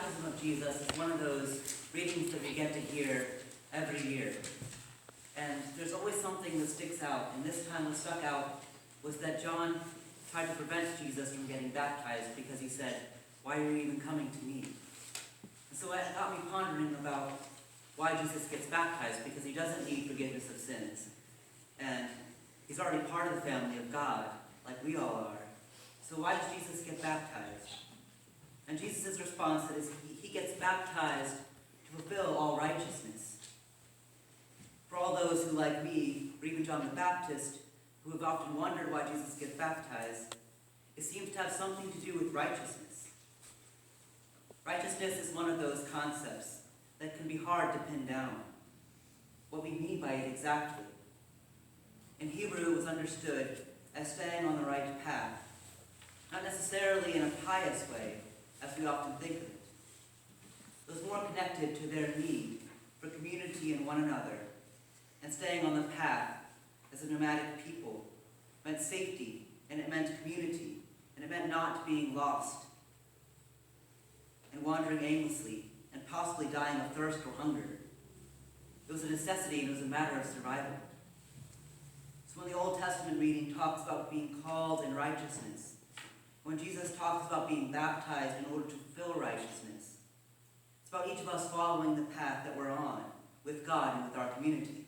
baptism of Jesus is one of those readings that we get to hear every year. And there's always something that sticks out. And this time what stuck out was that John tried to prevent Jesus from getting baptized because he said, "Why are you even coming to me?" And so it got me pondering about why Jesus gets baptized, because he doesn't need forgiveness of sins. And he's already part of the family of God, like we all are. So why does Jesus get baptized? And Jesus' response is he gets baptized to fulfill all righteousness. For all those who, like me, or even John the Baptist, who have often wondered why Jesus gets baptized, it seems to have something to do with righteousness. Righteousness is one of those concepts that can be hard to pin down. What we mean by it exactly. In Hebrew, it was understood as staying on the right path, not necessarily in a pious way, as we often think of it. It was more connected to their need for community and one another, and staying on the path as a nomadic people meant safety, and it meant community, and it meant not being lost and wandering aimlessly and possibly dying of thirst or hunger. It was a necessity, and it was a matter of survival. So when the Old Testament reading talks about being called in righteousness, when Jesus talks about being baptized in order to fulfill righteousness, it's about each of us following the path that we're on with God and with our community.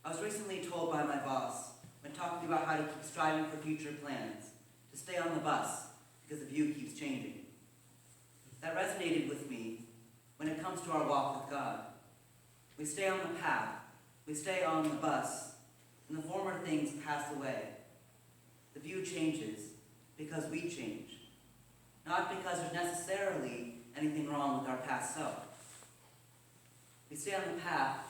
I was recently told by my boss, when talking about how to keep striving for future plans, to stay on the bus because the view keeps changing. That resonated with me when it comes to our walk with God. We stay on the path, we stay on the bus, and the former things pass away. The view changes because we change, not because there's necessarily anything wrong with our past self. We stay on the path,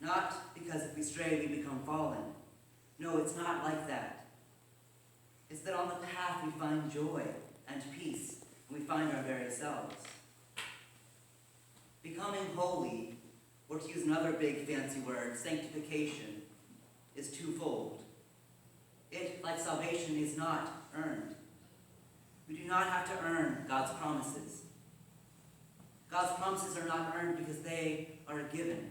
not because if we stray we become fallen. No, it's not like that. It's that on the path we find joy and peace, and we find our very selves. Becoming holy, or to use another big fancy word, sanctification, is twofold. It, like salvation, is not earned. We do not have to earn God's promises. God's promises are not earned because they are a given.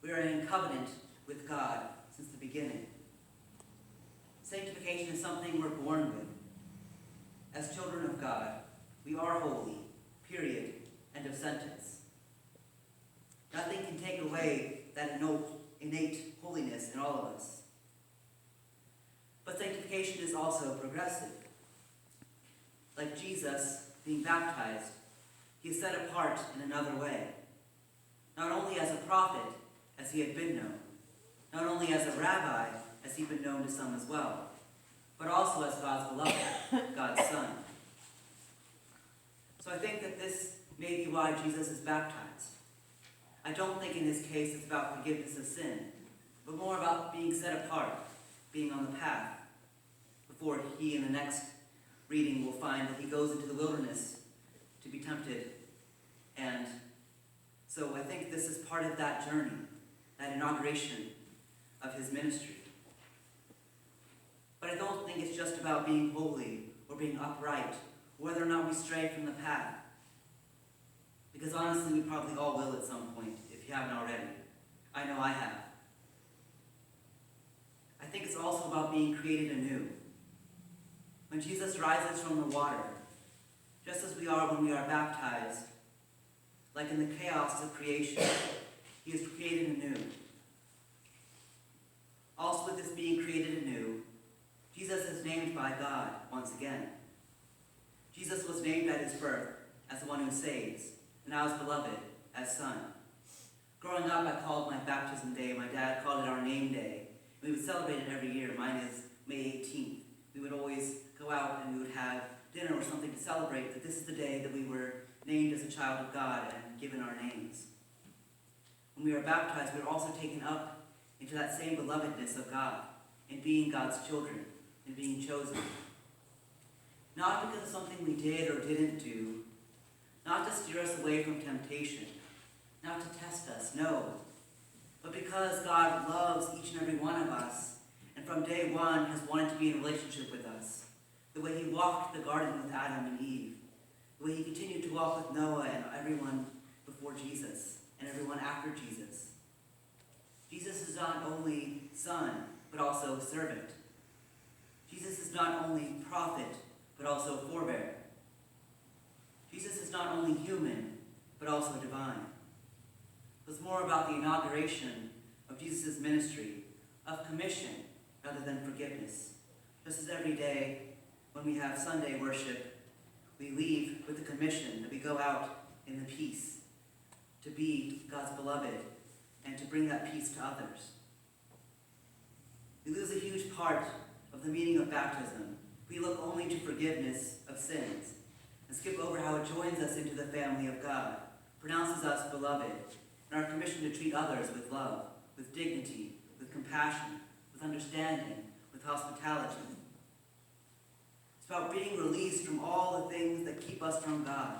We are in covenant with God since the beginning. Sanctification is something we're born with. As children of God, we are holy, period, end of sentence. Nothing can take away that innate holiness in all of us. But sanctification is also progressive. Like Jesus being baptized, he is set apart in another way. Not only as a prophet, as he had been known, not only as a rabbi, as he'd been known to some as well, but also as God's beloved, God's son. So I think that this may be why Jesus is baptized. I don't think in his case it's about forgiveness of sin, but more about being set apart, being on the path, before he, in the next reading, will find that he goes into the wilderness to be tempted. And so I think this is part of that journey, that inauguration of his ministry. But I don't think it's just about being holy or being upright, or whether or not we stray from the path. Because honestly, we probably all will at some point, if you haven't already. I know I have. I think it's also about being created anew. When Jesus rises from the water, just as we are when we are baptized, like in the chaos of creation, he is created anew. Also with this being created anew, Jesus is named by God once again. Jesus was named at his birth as the one who saves, and I was beloved as son. Growing up, I called my baptism day, my dad called it our name day. We would celebrate it every year. Mine is May 18th. We would always go out and we would have dinner or something to celebrate that this is the day that we were named as a child of God and given our names. When we are baptized, we are also taken up into that same belovedness of God, in being God's children, in being chosen. Not because of something we did or didn't do, not to steer us away from temptation, not to test us, no, but because God loves each and every one of us, and from day one has wanted to be in a relationship with us, the way he walked the garden with Adam and Eve, the way he continued to walk with Noah and everyone before Jesus and everyone after Jesus. Jesus is not only son, but also servant. Jesus is not only prophet, but also forebearer. Jesus is not only human, but also divine. It was more about the inauguration of Jesus' ministry, of commission rather than forgiveness. Just as every day when we have Sunday worship, we leave with the commission that we go out in the peace to be God's beloved and to bring that peace to others. We lose a huge part of the meaning of baptism. We look only to forgiveness of sins and skip over how it joins us into the family of God, pronounces us beloved, and our commission to treat others with love, with dignity, with compassion, with understanding, with hospitality. It's about being released from all the things that keep us from God,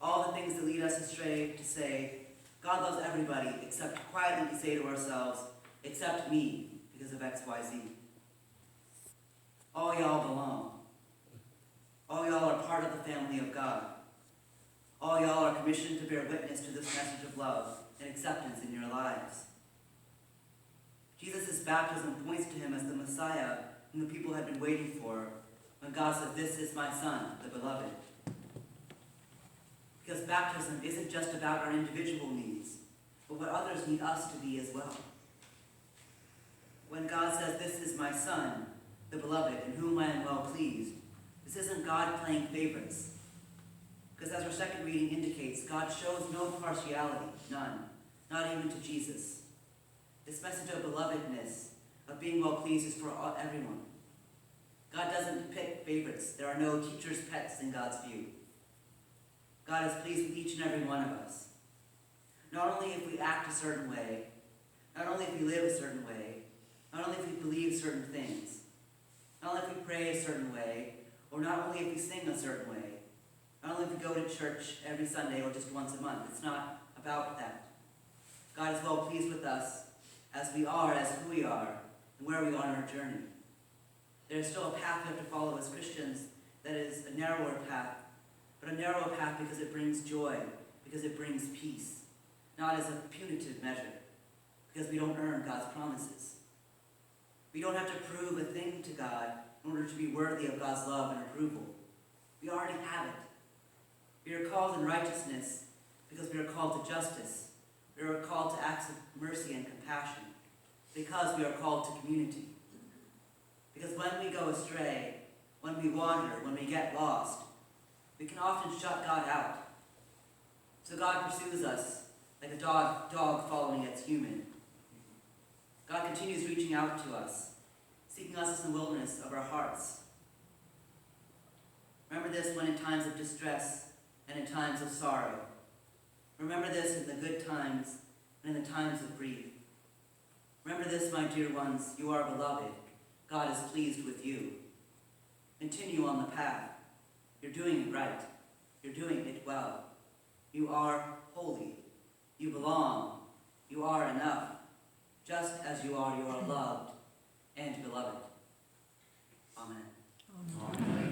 all the things that lead us astray to say, God loves everybody, except quietly we say to ourselves, except me, because of X, Y, Z. All y'all belong. All y'all are part of the family of God. All y'all are commissioned to bear witness to this message of love and acceptance in your lives. Jesus' baptism points to him as the Messiah whom the people had been waiting for when God said, "This is my son, the beloved." Because baptism isn't just about our individual needs, but what others need us to be as well. When God says, "This is my son, the beloved, in whom I am well pleased," this isn't God playing favorites. Because as our second reading indicates, God shows no partiality, none, not even to Jesus. This message of belovedness, of being well pleased, is for everyone. God doesn't pick favorites. There are no teacher's pets in God's view. God is pleased with each and every one of us. Not only if we act a certain way, not only if we live a certain way, not only if we believe certain things, not only if we pray a certain way, or not only if we sing a certain way, not only if we go to church every Sunday or just once a month. It's not about that. God is well pleased with us as we are, as who we are, and where we are in our journey. There is still a path we have to follow as Christians that is a narrower path, but a narrow path because it brings joy, because it brings peace, not as a punitive measure, because we don't earn God's promises. We don't have to prove a thing to God in order to be worthy of God's love and approval. We already have it. We are called in righteousness because we are called to justice. We are called to acts of mercy and compassion because we are called to community. Because when we go astray, when we wander, when we get lost, we can often shut God out. So God pursues us like a dog following its human. God continues reaching out to us, seeking us in the wilderness of our hearts. Remember this when in times of distress and in times of sorrow. Remember this in the good times and in the times of grief. Remember this, my dear ones, you are beloved. God is pleased with you. Continue on the path. You're doing it right. You're doing it well. You are holy. You belong. You are enough. Just as you are loved and beloved. Amen. Amen.